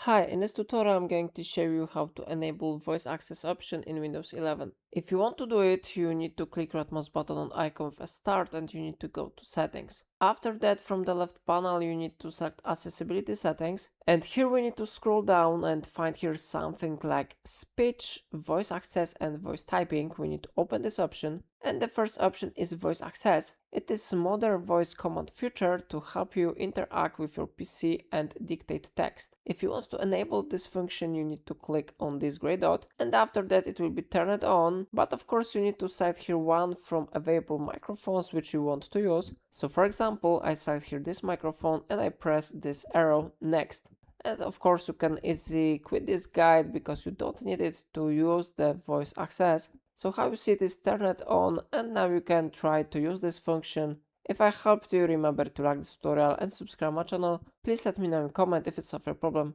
Hi, in this tutorial I'm going to show you how to enable voice access option in Windows 11. If you want to do it, you need to click right mouse button on icon with a start and you need to go to settings. After that, from the left panel you need to select accessibility settings, and here we need to scroll down and find here something like speech, voice access and voice typing. We need to open this option, and the first option is voice access. It is a modern voice command feature to help you interact with your PC and dictate text. If you want to enable this function, you need to click on this gray dot, and after that it will be turned on, but of course you need to select here one from available microphones which you want to use. So for example, I select here this microphone and I press this arrow next. And of course you can easily quit this guide because you don't need it to use the voice access. So how you see it is turn it on, and now you can try to use this function. If I helped you, remember to like this tutorial and subscribe my channel. Please let me know in comment if it's of your problem.